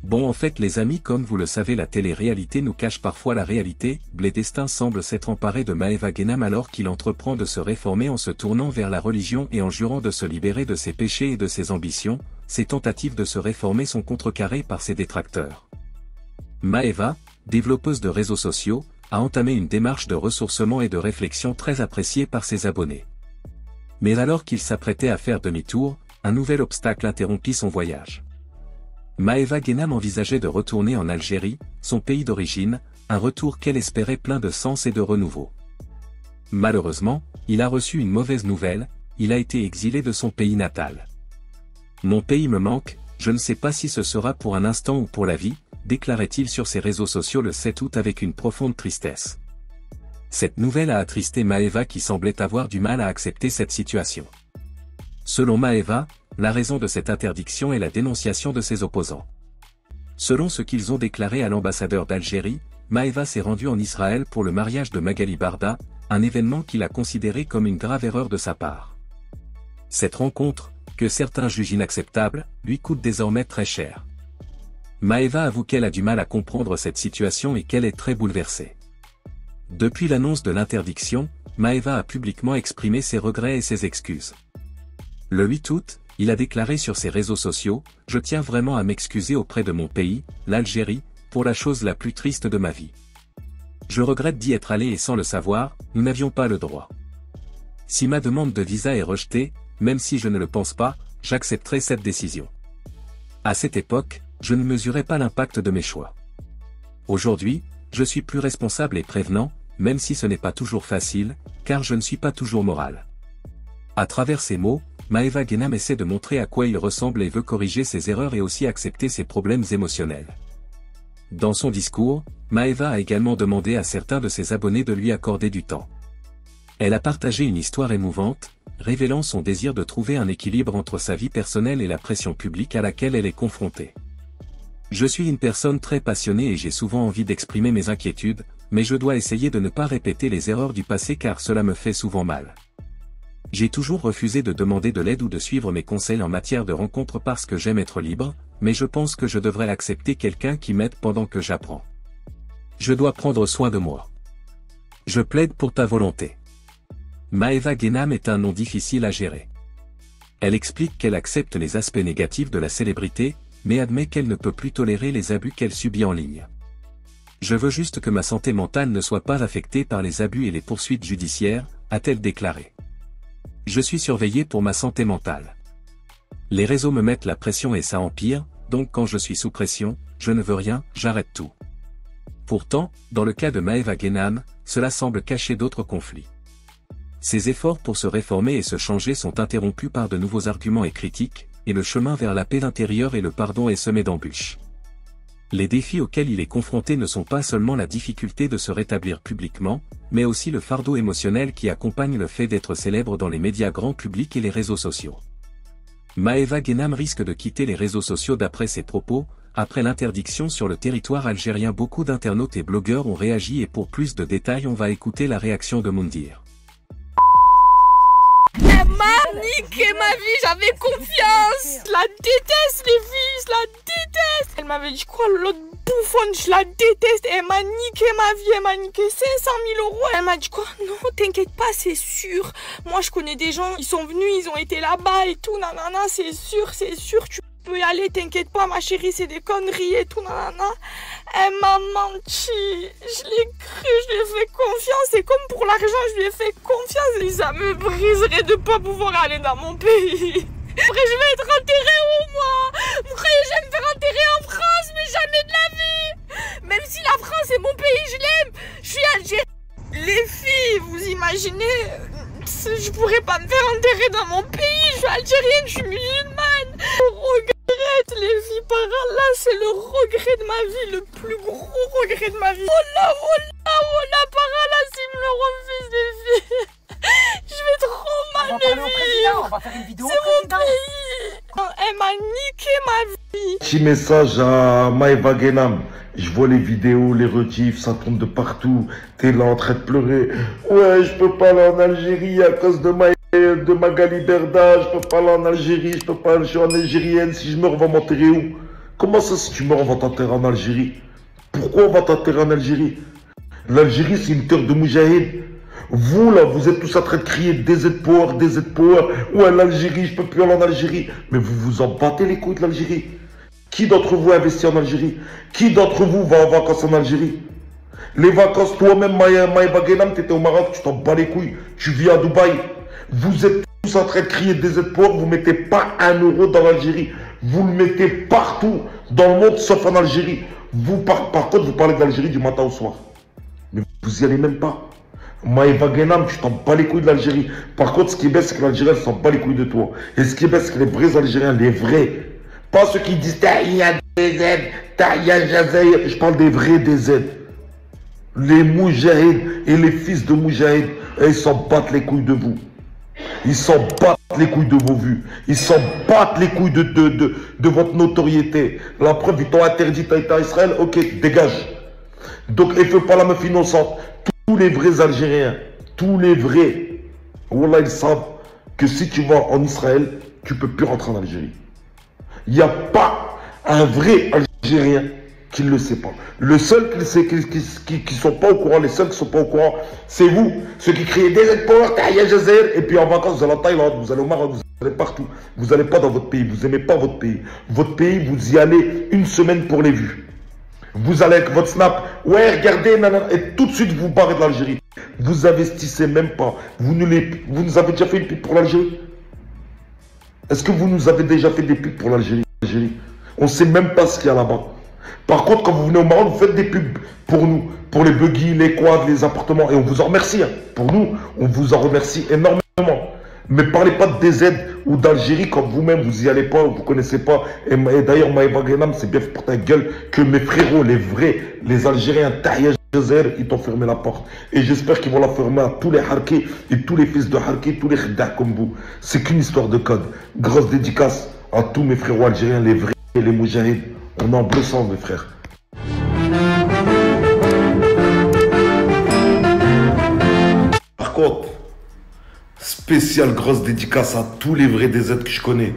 Bon en fait les amis comme vous le savez la télé-réalité nous cache parfois la réalité, Blé Destin semble s'être emparé de Maeva Guénam alors qu'il entreprend de se réformer en se tournant vers la religion et en jurant de se libérer de ses péchés et de ses ambitions, ses tentatives de se réformer sont contrecarrées par ses détracteurs. Maeva, développeuse de réseaux sociaux, a entamé une démarche de ressourcement et de réflexion très appréciée par ses abonnés. Mais alors qu'il s'apprêtait à faire demi-tour, un nouvel obstacle interrompit son voyage. Maeva Guénam envisageait de retourner en Algérie, son pays d'origine, un retour qu'elle espérait plein de sens et de renouveau. Malheureusement, il a reçu une mauvaise nouvelle, il a été exilé de son pays natal. « Mon pays me manque, je ne sais pas si ce sera pour un instant ou pour la vie », déclarait-il sur ses réseaux sociaux le 7 août avec une profonde tristesse. Cette nouvelle a attristé Maeva qui semblait avoir du mal à accepter cette situation. Selon Maeva, la raison de cette interdiction est la dénonciation de ses opposants. Selon ce qu'ils ont déclaré à l'ambassadeur d'Algérie, Maeva s'est rendue en Israël pour le mariage de Magali Barda, un événement qu'il a considéré comme une grave erreur de sa part. Cette rencontre, que certains jugent inacceptable, lui coûte désormais très cher. Maeva avoue qu'elle a du mal à comprendre cette situation et qu'elle est très bouleversée. Depuis l'annonce de l'interdiction, Maeva a publiquement exprimé ses regrets et ses excuses. Le 8 août, il a déclaré sur ses réseaux sociaux « Je tiens vraiment à m'excuser auprès de mon pays, l'Algérie, pour la chose la plus triste de ma vie. Je regrette d'y être allé et sans le savoir, nous n'avions pas le droit. Si ma demande de visa est rejetée, même si je ne le pense pas, j'accepterai cette décision. À cette époque, je ne mesurais pas l'impact de mes choix. Aujourd'hui, je suis plus responsable et prévenant, même si ce n'est pas toujours facile, car je ne suis pas toujours moral. » À travers ces mots, Maeva Guénam essaie de montrer à quoi il ressemble et veut corriger ses erreurs et aussi accepter ses problèmes émotionnels. Dans son discours, Maeva a également demandé à certains de ses abonnés de lui accorder du temps. Elle a partagé une histoire émouvante, révélant son désir de trouver un équilibre entre sa vie personnelle et la pression publique à laquelle elle est confrontée. « Je suis une personne très passionnée et j'ai souvent envie d'exprimer mes inquiétudes, mais je dois essayer de ne pas répéter les erreurs du passé car cela me fait souvent mal. J'ai toujours refusé de demander de l'aide ou de suivre mes conseils en matière de rencontres parce que j'aime être libre, mais je pense que je devrais accepter quelqu'un qui m'aide pendant que j'apprends. Je dois prendre soin de moi. Je plaide pour ta volonté. » Maeva Guénam est un nom difficile à gérer. Elle explique qu'elle accepte les aspects négatifs de la célébrité, mais admet qu'elle ne peut plus tolérer les abus qu'elle subit en ligne. « Je veux juste que ma santé mentale ne soit pas affectée par les abus et les poursuites judiciaires, a-t-elle déclaré. Je suis surveillée pour ma santé mentale. Les réseaux me mettent la pression et ça empire, donc quand je suis sous pression, je ne veux rien, j'arrête tout. Pourtant, dans le cas de Maeva Guénam, cela semble cacher d'autres conflits. Ses efforts pour se réformer et se changer sont interrompus par de nouveaux arguments et critiques, et le chemin vers la paix intérieure et le pardon est semé d'embûches. Les défis auxquels il est confronté ne sont pas seulement la difficulté de se rétablir publiquement, mais aussi le fardeau émotionnel qui accompagne le fait d'être célèbre dans les médias grand public et les réseaux sociaux. Maeva Guénam risque de quitter les réseaux sociaux d'après ses propos. Après l'interdiction sur le territoire algérien, beaucoup d'internautes et blogueurs ont réagi et pour plus de détails on va écouter la réaction de Moundir. Elle m'a niqué ma vie, j'avais confiance. Je la déteste les filles, je la déteste. Elle m'avait dit quoi l'autre bouffonne, je la déteste. Et elle m'a niqué ma vie, elle m'a niqué 500 000 euros. Elle m'a dit quoi, non t'inquiète pas, c'est sûr. Moi je connais des gens, ils sont venus, ils ont été là-bas et tout, nanana, c'est sûr, tu peux y aller, t'inquiète pas ma chérie, c'est des conneries et tout, nanana. Elle m'a menti, je l'ai cru, je lui ai fait confiance et comme pour l'argent, je lui ai fait confiance et ça me briserait de pas pouvoir aller dans mon pays. Après je vais être enterrée où moi? Après je vais me faire enterrer en France, mais jamais de la vie. Même si la France est mon pays, je l'aime, je suis algérienne. Les filles, vous imaginez, je pourrais pas me faire enterrer dans mon pays, je suis algérienne, je suis musulmane. Je regrette les filles par là, c'est le regret de ma vie, le plus gros regret de ma vie. Oh là, par là, s'ils me le refusent les filles, je vais trop mal les filles. On va faire une vidéo. C'est mon pays. Elle m'a niqué ma vie. Petit message à Maeva Guénam. Je vois les vidéos, les rediffs, ça tombe de partout. T'es là en train de pleurer. Ouais, je peux pas aller en Algérie à cause de Magali Berda. Je peux pas aller en Algérie, je peux pas aller, je suis en algérienne. Si je meurs, on va m'enterrer où? Comment ça, si tu meurs, on va t'enterrer en Algérie? Pourquoi on va t'enterrer en Algérie? L'Algérie, c'est une terre de moujahid. Vous, là, vous êtes tous en train de crier DZ Power, DZ Power. Ouais, l'Algérie, je peux plus aller en Algérie. Mais vous vous en battez les couilles de l'Algérie. Qui d'entre vous investit en Algérie? Qui d'entre vous va en vacances en Algérie? Les vacances, toi-même, Maïva Guénam, tu étais au Maroc, tu t'en bats les couilles. Tu vis à Dubaï. Vous êtes tous en train de crier DZ Power, vous ne mettez pas 1 euro dans l'Algérie. Vous le mettez partout dans le monde, sauf en Algérie. Vous, par contre, vous parlez d'Algérie du matin au soir. Mais vous n'y allez même pas. Maïva Guénam, tu t'en bats les couilles de l'Algérie. Par contre, ce qui est bête, c'est que l'Algérien s'en bat les couilles de toi. Et ce qui est bête, c'est que les vrais Algériens, les vrais, pas ceux qui disent Taïya DZ, Taïya Jazaïr, je parle des vrais DZ. Les moujahid et les fils de moujahid, ils s'en battent les couilles de vous. Ils s'en battent les couilles de vos vues. Ils s'en battent les couilles de votre notoriété. La preuve, ils t'ont interdit d'être Israël. Ok, dégage. Donc, il ne fait pas la meuf innocente. Tous les vrais Algériens, tous les vrais, voilà, ils savent que si tu vas en Israël, tu ne peux plus rentrer en Algérie. Il n'y a pas un vrai Algérien qui ne le sait pas. Le seul qui ne sont pas au courant, les seuls qui ne sont pas au courant, c'est vous, ceux qui crient DZ Power, Taïya Jazair, et puis en vacances, vous allez en Thaïlande, vous allez au Maroc, vous allez partout. Vous n'allez pas dans votre pays, vous n'aimez pas votre pays. Votre pays, vous y allez une semaine pour les vues. Vous allez avec votre snap, ouais, regardez, nanana, et tout de suite vous barrez de l'Algérie. Vous investissez même pas. Vous nous avez déjà fait une pub pour l'Algérie? Est-ce que vous nous avez déjà fait des pubs pour l'Algérie? On ne sait même pas ce qu'il y a là-bas. Par contre, quand vous venez au Maroc, vous faites des pubs pour nous, pour les buggy, les quads, les appartements, et on vous en remercie. Hein. Pour nous, on vous en remercie énormément. Mais parlez pas de DZ ou d'Algérie quand vous-même vous y allez pas, vous connaissez pas. Et d'ailleurs, Maïva Guénam, c'est bien fait pour ta gueule que mes frérots, les vrais, les Algériens, Taïya Jazair, ils t'ont fermé la porte. Et j'espère qu'ils vont la fermer à tous les Harkis et tous les fils de Harkis, tous les Khda comme vous. C'est qu'une histoire de code. Grosse dédicace à tous mes frérots algériens, les vrais, les moujahid. On est en bleu sang, mes frères. Par contre, spéciale grosse dédicace à tous les vrais DZ que je connais.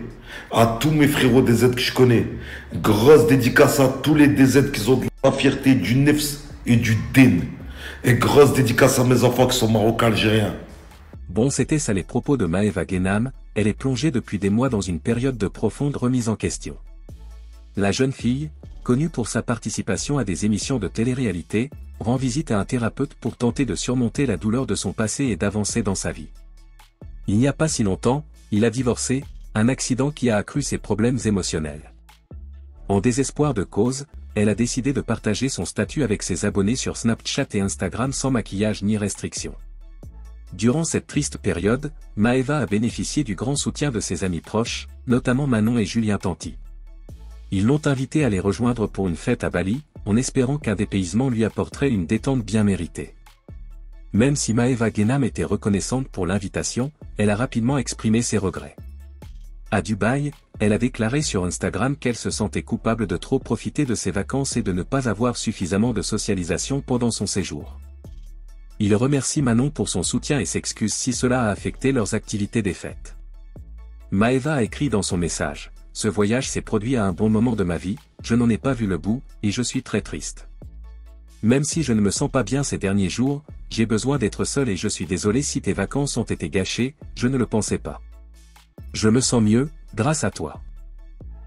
À tous mes frérots DZ que je connais. Grosse dédicace à tous les DZ qui ont de la fierté, du nefs et du din. Et grosse dédicace à mes enfants qui sont marocains algériens. Bon, c'était ça les propos de Maïva Guénam. Elle est plongée depuis des mois dans une période de profonde remise en question. La jeune fille, connue pour sa participation à des émissions de télé-réalité, rend visite à un thérapeute pour tenter de surmonter la douleur de son passé et d'avancer dans sa vie. Il n'y a pas si longtemps, il a divorcé, un accident qui a accru ses problèmes émotionnels. En désespoir de cause, elle a décidé de partager son statut avec ses abonnés sur Snapchat et Instagram sans maquillage ni restriction. Durant cette triste période, Maëva a bénéficié du grand soutien de ses amis proches, notamment Manon et Julien Tanti. Ils l'ont invitée à les rejoindre pour une fête à Bali, en espérant qu'un dépaysement lui apporterait une détente bien méritée. Même si Maëva Guénam était reconnaissante pour l'invitation, elle a rapidement exprimé ses regrets. À Dubaï, elle a déclaré sur Instagram qu'elle se sentait coupable de trop profiter de ses vacances et de ne pas avoir suffisamment de socialisation pendant son séjour. Il remercie Manon pour son soutien et s'excuse si cela a affecté leurs activités des fêtes. Maëva a écrit dans son message: « Ce voyage s'est produit à un bon moment de ma vie, je n'en ai pas vu le bout, et je suis très triste. Même si je ne me sens pas bien ces derniers jours, j'ai besoin d'être seule et je suis désolée si tes vacances ont été gâchées, je ne le pensais pas. Je me sens mieux, grâce à toi.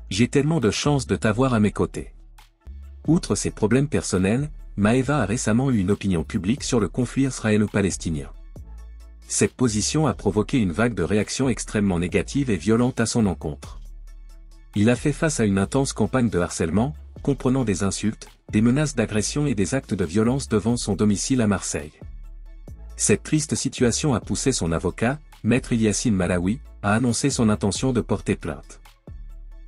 J'ai tellement de chance de t'avoir à mes côtés. » Outre ses problèmes personnels, Maëva a récemment eu une opinion publique sur le conflit israélo-palestinien. Cette position a provoqué une vague de réactions extrêmement négatives et violentes à son encontre. Il a fait face à une intense campagne de harcèlement, comprenant des insultes, des menaces d'agression et des actes de violence devant son domicile à Marseille. Cette triste situation a poussé son avocat, Maître Yassine Malawi, à annoncer son intention de porter plainte.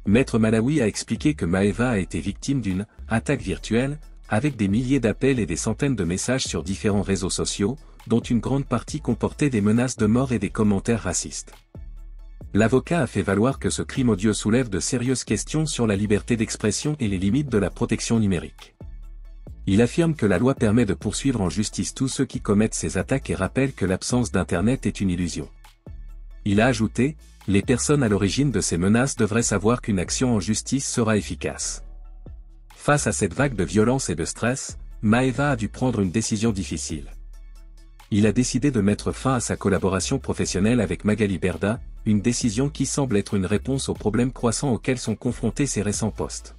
Maître Malawi a expliqué que Maëva a été victime d'une « attaque virtuelle », avec des milliers d'appels et des centaines de messages sur différents réseaux sociaux, dont une grande partie comportait des menaces de mort et des commentaires racistes. L'avocat a fait valoir que ce crime odieux soulève de sérieuses questions sur la liberté d'expression et les limites de la protection numérique. Il affirme que la loi permet de poursuivre en justice tous ceux qui commettent ces attaques et rappelle que l'absence d'Internet est une illusion. Il a ajouté: « Les personnes à l'origine de ces menaces devraient savoir qu'une action en justice sera efficace. Face à cette vague de violence et de stress, Maeva a dû prendre une décision difficile. Il a décidé de mettre fin à sa collaboration professionnelle avec Magali Berda, une décision qui semble être une réponse aux problèmes croissants auxquels sont confrontés ses récents postes.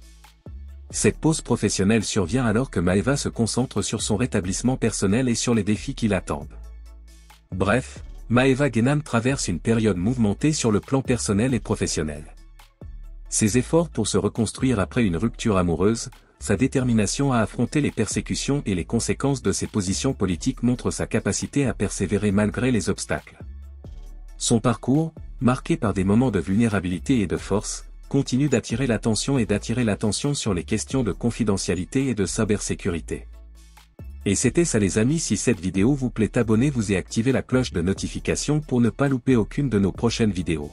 Cette pause professionnelle survient alors que Maeva se concentre sur son rétablissement personnel et sur les défis qui l'attendent. Bref, Maeva Guénam traverse une période mouvementée sur le plan personnel et professionnel. Ses efforts pour se reconstruire après une rupture amoureuse, sa détermination à affronter les persécutions et les conséquences de ses positions politiques montrent sa capacité à persévérer malgré les obstacles. Son parcours, marqué par des moments de vulnérabilité et de force, continue d'attirer l'attention sur les questions de confidentialité et de cybersécurité. Et c'était ça les amis, si cette vidéo vous plaît, abonnez-vous et activez la cloche de notification pour ne pas louper aucune de nos prochaines vidéos.